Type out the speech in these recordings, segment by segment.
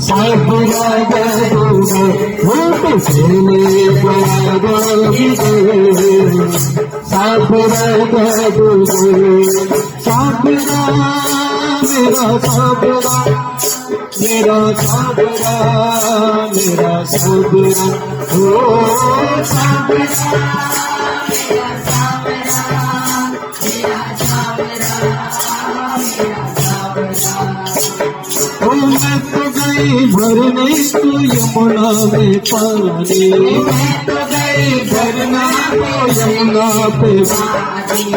साबरा जादूगर रूप खेले जादूगर साबरा जादूगर साबरा मेरा साबरा मेरा साबरा मेरा साबरा ओ साबरा मैं तो गई भरने तू यमुना में पानी मैं तो गई भरना तो यमुना पे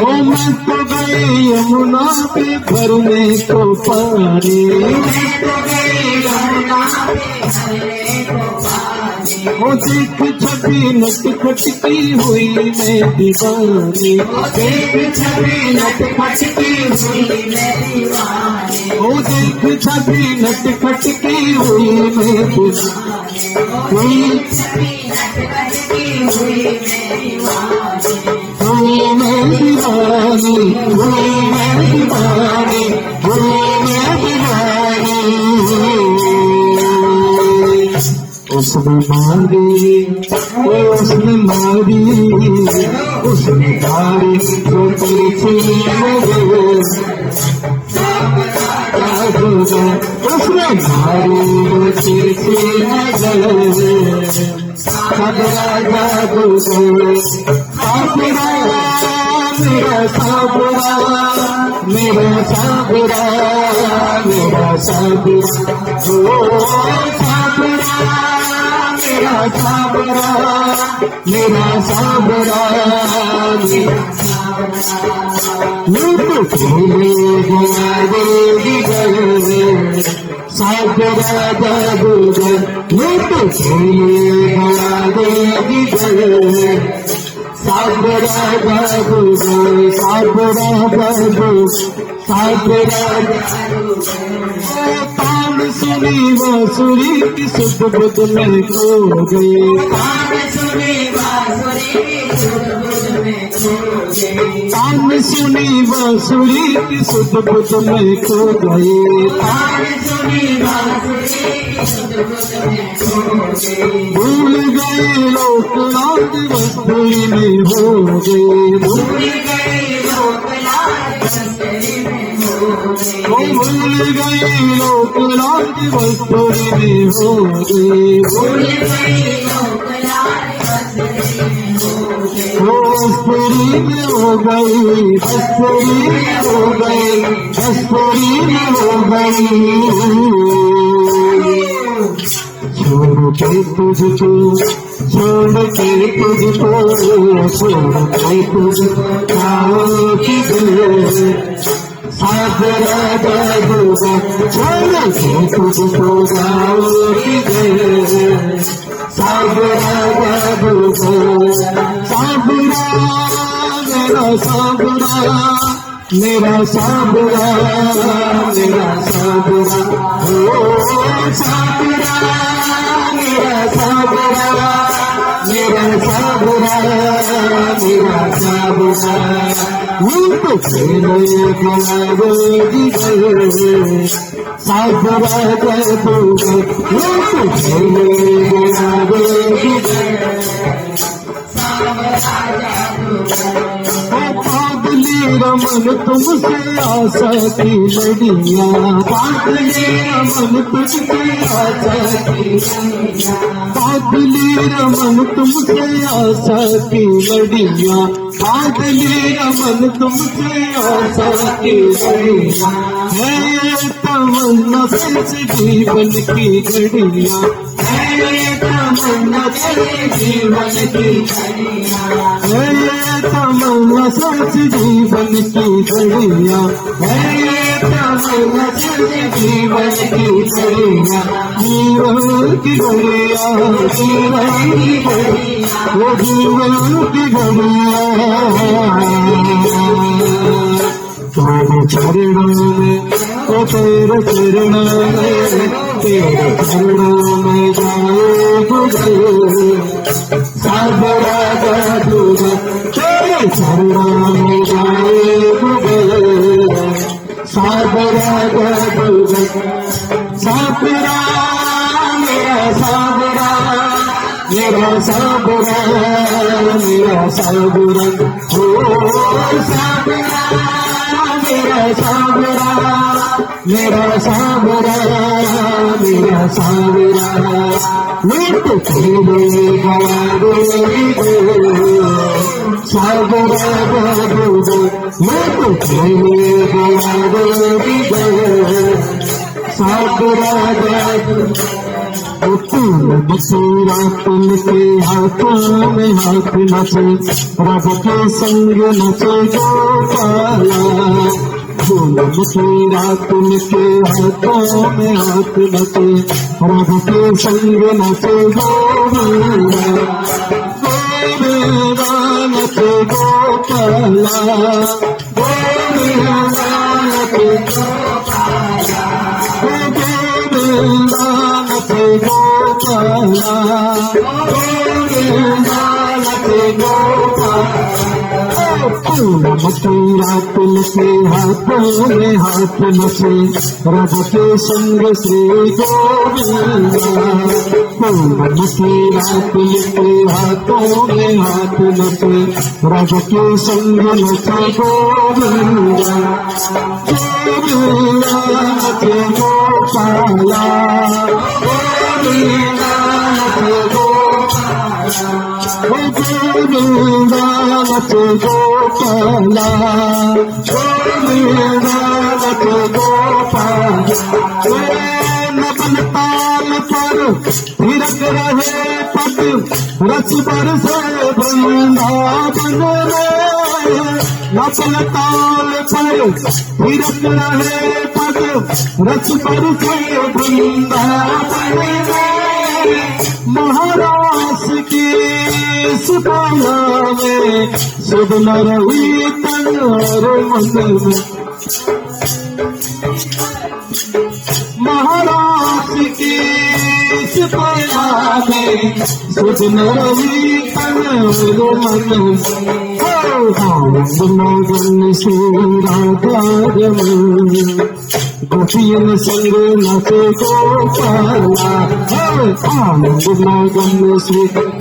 ओ मैं तो गई यमुना पे भरने को पानी मैं तो गई यमुना पे भरने को पानी ओ देख छवि नटखट की हुई मैं दीवानी ओ देख छवि नटखट की हुई मैं दीवानी ओ देख छवि नटखट की हुई मैं दीवानी हुई मैं दीवानी हुई मैं दीवानी हुई मैं दीवानी उसने मारी उसने मारी उसने मारी तो पीछे उसने मारी पीछे साबरा जादूगर साबरा मेरा साबरा मेरा साबरा मेरा साबरा ओ साबरा मेरा साबरा मेरा साबरा लूट खेले जादूगर साबरा जादूगर लूट खेले जादूगर साबरा जादूगर साबरा जादूगर साबरा तान सुनी बांसुरी की सुध बुध में खो गई तान सुनी बांसुरी की सुध बुध में खो गई भूल गए लोक लाज वस्तुरी में हो गए भूल गए लोक लाज वस्तुरी में हो गए बस्तुरी में हो गई बस्तुरी में हो गई बस्तुरी में हो गई छोड़ के तुझको छोड़ के तुझको छोड़ के तुझको आओ कि साबरा जादूगर छोड़ के तुझको आओ कि साबरा जादूगर साबरा मेरा साबरा मेरा साबरा मेरा साबरा ओ साबरा मेरा साबरा मेरा साबरा मेरा साबरा रूप खेले जादूगर साबरा जादूगर रूप खेले जादूगर पागली रमन तुमसे आशा की लड़ियां पागली रमन तुझसे आशा की पागली रमन तुमसे आशा की लड़ियां पागली रमन तुमसे आशा की लड़ियां है तमन्ना सच जीवन की घड़ियां है तमन्ना सच जीवन की है तमन्ना सच जीवन की घड़ियां है तमन्ना सच जीवन की घड़ियां जीवन की घड़ियां जीवन की घड़ियां वो जीवन की घड़ियां तेरे चरणों में ओ तेरे चरणों में जाए गुजरे साबरा जादूगर तेरे चरणों में जाए गुजरे साबरा जादूगर साबरा मेरा साबरा मेरा साबरा ओ साबरा मेरा साबरा मेरा साबरा मेरा साबरा मैं तो तेरे गवा दो साबरा बाबू मैं तो तेरे गवा दो साबरा बाबू बसेरा तुम के हाथों में हाथ नचे रब के संग नचे गोपाला बसेरा तुम के हाथों में हाथ नचे रब के संग नचे गोपाला गोविंदा नचे गोपाला गोविंदा नचे गोपाला गोविंदा गोपाला गोविंदा नचे गोपाला मथुरा तुम के हाथों में हाथ नचे रब के संग श्री गोविंदा मथुरा तुम के हाथों में हाथ नचे रब के संग नचे गोविंदा गोविंदा नचे गोपाला गोविंदा नचे गोपाला गोविंदा नचे गोपाला गोविंदा नचे गोपाला नबन ताल पर थिरक रहे पद रस बरसे वृंदावन में नबन ताल पर थिरक रहे पद रस बरसे वृंदावन में महाराज की सिपाया में सुध न रही तन और मन में महाराज की सिपाया में सुध न रही तन और मन में मगन से राधा गोपियन संग नचे गोपाला आनंद मगन से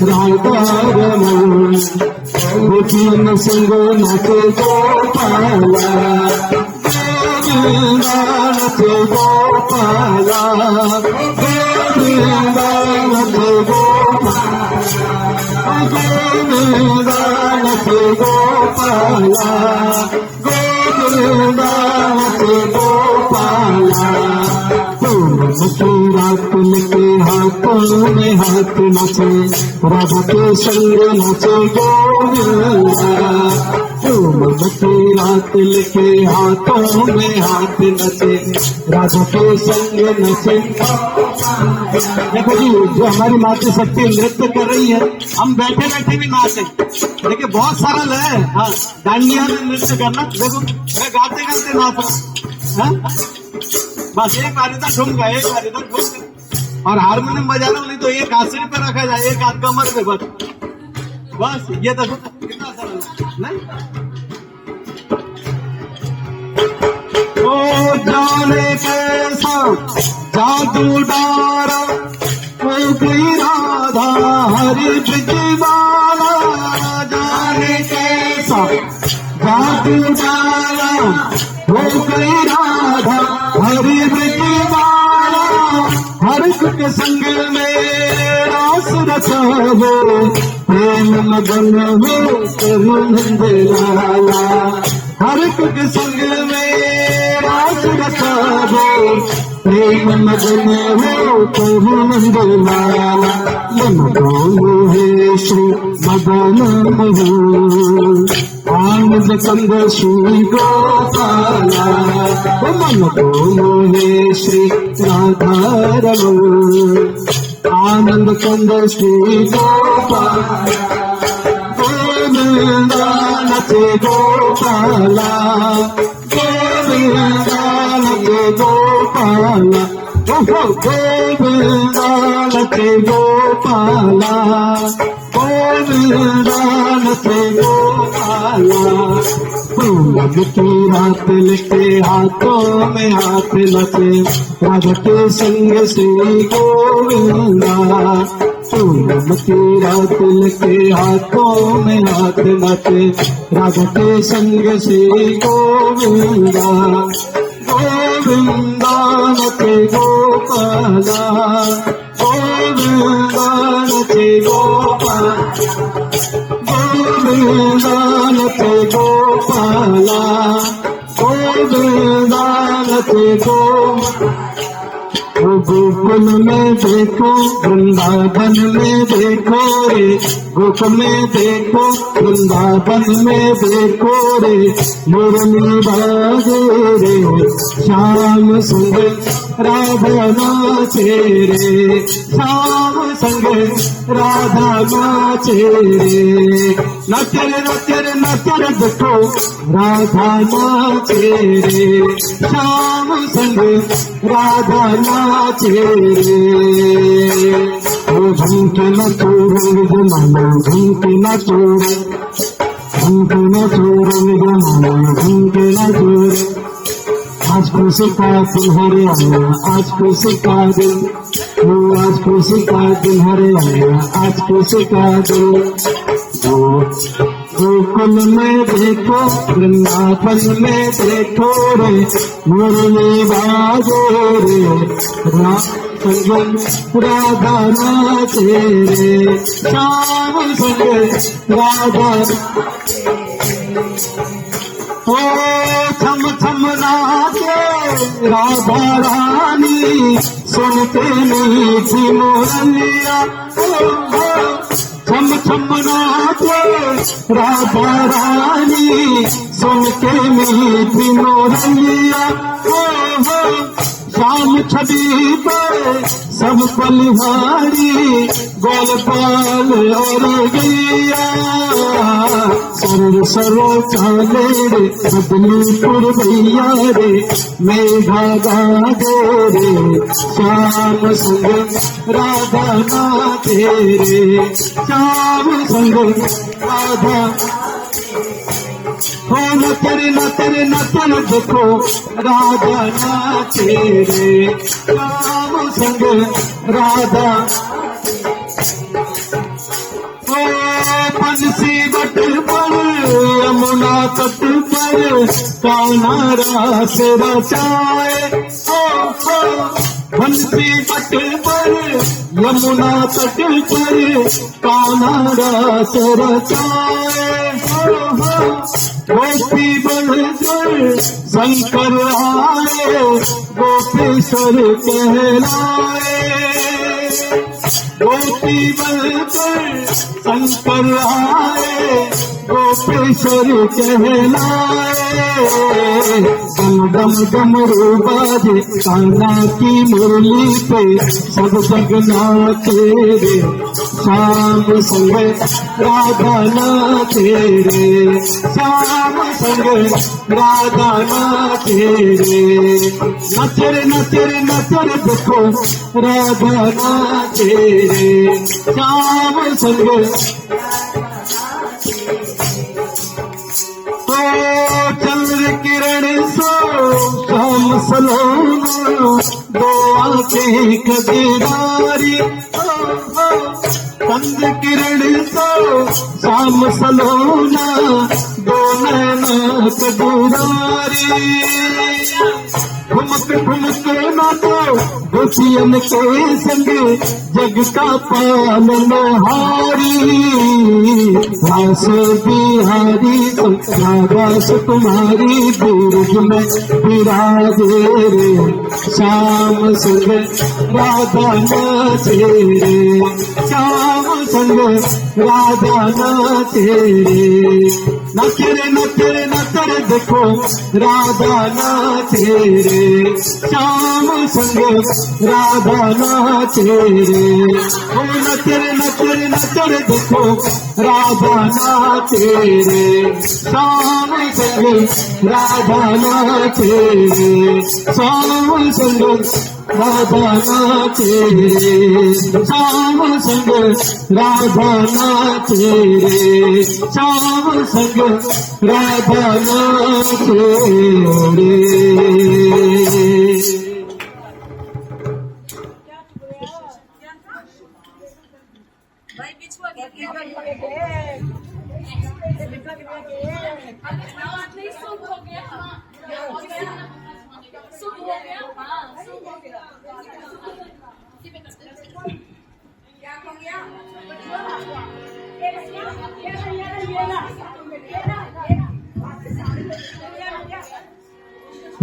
राधा गोपियन संग नचे गोपाला गोविंदा नचे गोपाला गोविंदा नचे गोपाला गोविंदा नचे गोपाला गोविंदा नचे गोपाला मथुरा तुम के हाथों में हाथ नचे रब के संग नचे गोविंदा मथुरा तिल के हाथों में हाथ नचे रब के संग नचे। देखो जी जो हमारी मातृ शक्ति नृत्य कर रही है हम बैठे बैठे भी नाचे देखिए बहुत सरल है। हाँ डांडिया में नृत्य करना देखो मैं गाते गाते नाच रहा बस एक बार इधर ठुम गया एक बार इधर ठुम और हारमोनियम बजा रहा हूँ नहीं तो एक हाथ सिर पे रखा जाए एक हाथ कमर पे बस ये देखो कितना सरल नहीं। ओ जाने कैसा जादू डारा ओ कोई राधा हरि बिजवाला जाने कैसा जादू डारा ओ कोई राधा हरि बिजवाला हर के संग में रास रचा हो प्रेम मगन हो करुण लाला हर के संग में रास रचा हो प्रेम मगन हो करुण लाला मन बोलो है श्री मदन मोहन आनंद कंद श्री गोपाला मन बोलो है श्री राधा रमण आनंद कंद श्री गोपाला गोविंदा नचे गोपाला गोविंदा नचे गोपाला गोविंदा नचे गोपाला गोविंदा नचे गोपाला की रात लिखे हाथों में हाथ नचे राधा के संग श्री गोविंदा पूनम की रात के हाथों में हाथ नाचे राधा के संग श्री गोविंदा गोविंदा नचे गोपाला गोविंदा नचे गोपाला गोविंदा नचे गोपाला गोविंदा नचे गोपाला गोकुल में देखो वृंदावन में देखो रे गोकुल में देखो वृंदावन में देखो रे मुरली बाजे रे श्याम संग राधा नाचे रे श्याम संग राधा नाचे रे नचर देखो राधा नाचे रे श्याम संग राधा नाचे रे ओ झुमके न चोरे जमाना झुमके न चोरे झुमके न चोरे जमाना झुमके न चोरे आज खुशी का तुम्हारे आया आज खुशी का दिन वो आज खुशी का तुम्हारे आया आज खुशी का दिन गोकुल में देखो वृंदावन में देखो रे मुरली बाजे रे संग राधा नाचे रे श्याम संग राधा ओ छम छम नाचे राधा रानी सुनते मीठी मुरलिया छम छम नाचे राधा रानी सुनते मीठी मुरलिया शाम छवि पर सब बलिहारी गोलपाल और गैया सर सरो चाले रे बदलीपुर भैया रे मेघा गाजे रे श्याम संग राधा नाचे रे श्याम संग राधा हो नचर देखो राधा नाचे रे श्याम संग राधा ओ बंसी बट पर यमुना तट पर कान्हा रास रचाए बंसी बट पर यमुना तट पर कान्हा रास रचाए गोपी बढ़कर शंकर आए गोपेश्वर कहलाए गोपी बढ़कर शंकर आए गोपेश्वर कहलाए डम डम डमरू बाजे कान्हा की मुरली पे सब जग नाचे रे श्याम संग राधा नाचे रे श्याम संग राधा नाचे रे नचर देखो राधा नाचे रे श्याम संग चंद्र किरण सो श्याम सलोना दो आंखें कदीदारी चंद्र किरण सो श्याम सलोना दो नैना कदीदारी ठुमक नाचो गोपियन के संग जग का पालनहारी दास बिहारी राधा तुम्हारी दूर में विराजे रे श्याम संग राधा नाचे रे श्याम संग राधा नाचे रे नचर देखो राधा नाचे रे श्याम संग राधा नाचे रे ओ नचर देखो राधा नाचे रे श्याम संग राधा नाचे रे श्याम संग राधा नाचे रे श्याम संग राधा नाचे रे श्याम संग राधा नाचे रे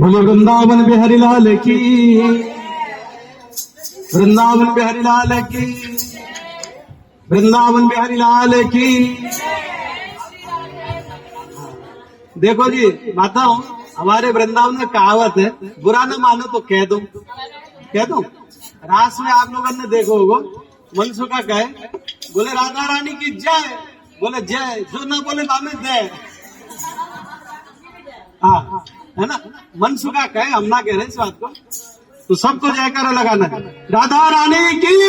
बोले वृंदावन बिहारी लाल की, वृंदावन बिहारी लाल की, वृंदावन बिहारी लाल की। देखो जी बताऊं, हमारे वृंदावन में कहावत है, बुरा न मानो तो कह दो, कह दो। रास में आप लोगों ने देखो होगो, मनसुखा कहे, बोले राधा रानी की जय, बोले जय, जो ना बोले बामे जय। हाँ है ना, मनसुखा कहे, हम ना कह रहे इस बात को, तो सबको जयकारा लगाना है। राधा रानी की,